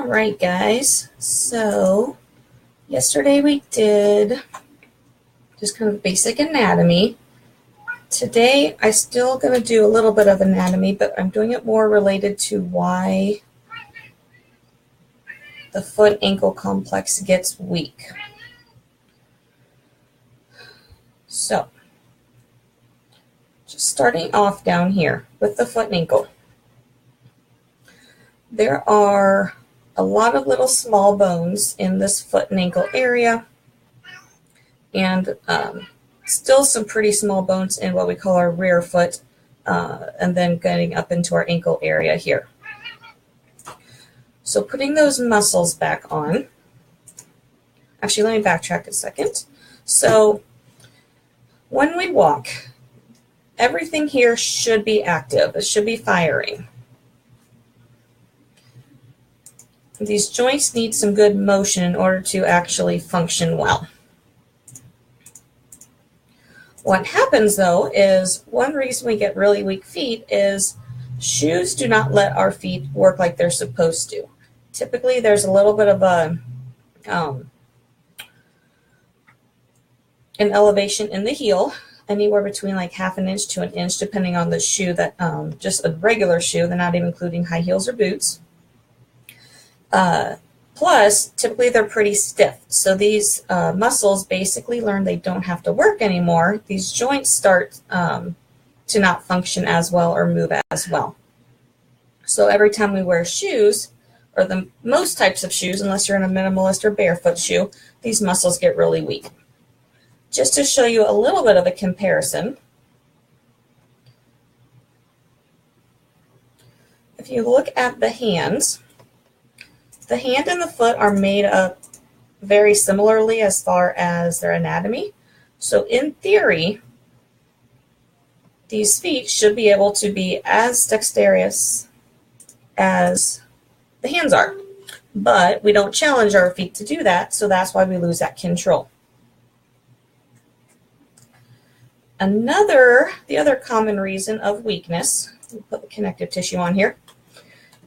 All right, guys. So yesterday we did just kind of basic anatomy. Today I still going to do a little bit of anatomy, but I'm doing it more related to why the foot-ankle complex gets weak. So just starting off down here with the foot and ankle. There are a lot of little small bones in this foot and ankle area, and still some pretty small bones in what we call our rear foot, and then getting up into our ankle area here. So putting those muscles back on, actually let me backtrack a second. So when we walk, everything here should be active. It should be firing. These joints need some good motion in order to actually function well. What happens though is one reason we get really weak feet is shoes do not let our feet work like they're supposed to. Typically there's a little bit of an elevation in the heel, anywhere between like ½ an inch to an inch, depending on the shoe that just a regular shoe. They're not even including high heels or boots. Plus, typically they're pretty stiff. So these muscles basically learn they don't have to work anymore. These joints start to not function as well or move as well. So every time we wear shoes, or the most types of shoes, unless you're in a minimalist or barefoot shoe, these muscles get really weak. Just to show you a little bit of a comparison, if you look at the hands, the hand and the foot are made up very similarly as far as their anatomy. So in theory, these feet should be able to be as dexterous as the hands are. But we don't challenge our feet to do that, so that's why we lose that control. The other common reason of weakness, we'll put the connective tissue on here,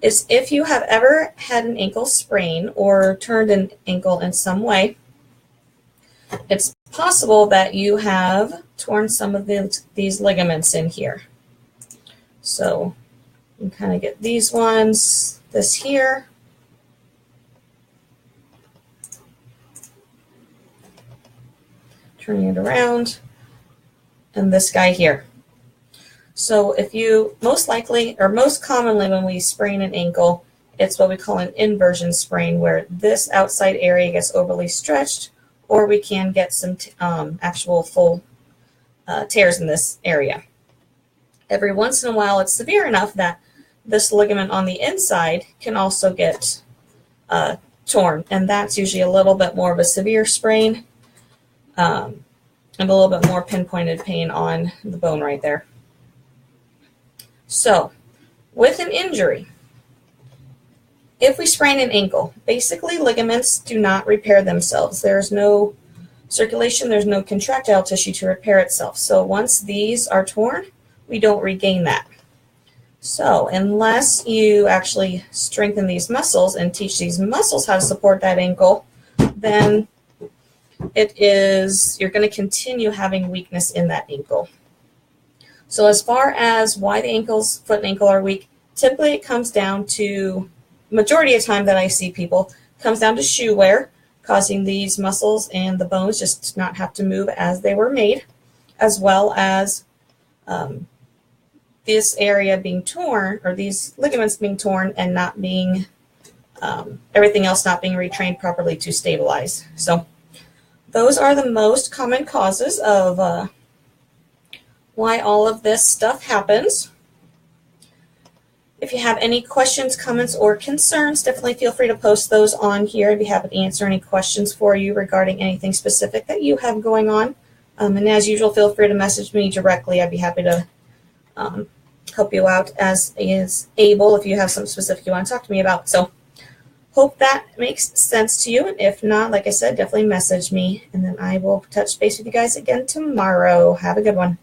is if you have ever had an ankle sprain or turned an ankle in some way, it's possible that you have torn some of these ligaments in here. So you can kind of get these ones, this here. Turning it around, and this guy here. So if you most commonly when we sprain an ankle, it's what we call an inversion sprain, where this outside area gets overly stretched, or we can get some actual full tears in this area. Every once in a while, it's severe enough that this ligament on the inside can also get torn, and that's usually a little bit more of a severe sprain, and a little bit more pinpointed pain on the bone right there. So, with an injury, if we sprain an ankle, basically ligaments do not repair themselves. There's no circulation, there's no contractile tissue to repair itself. So once these are torn, we don't regain that. So unless you actually strengthen these muscles and teach these muscles how to support that ankle, then you're going to continue having weakness in that ankle. So as far as why the foot and ankle are weak, typically it comes down to, majority of the time that I see people, comes down to shoe wear, causing these muscles and the bones just to not have to move as they were made, as well as this area being torn, or these ligaments being torn and not being, everything else not being retrained properly to stabilize. So those are the most common causes of why all of this stuff happens. If you have any questions, comments, or concerns, definitely feel free to post those on here. I'd be happy to answer any questions for you regarding anything specific that you have going on. And as usual, feel free to message me directly. I'd be happy to help you out as is able if you have something specific you want to talk to me about. So hope that makes sense to you. And if not, like I said, definitely message me, and then I will touch base with you guys again tomorrow. Have a good one.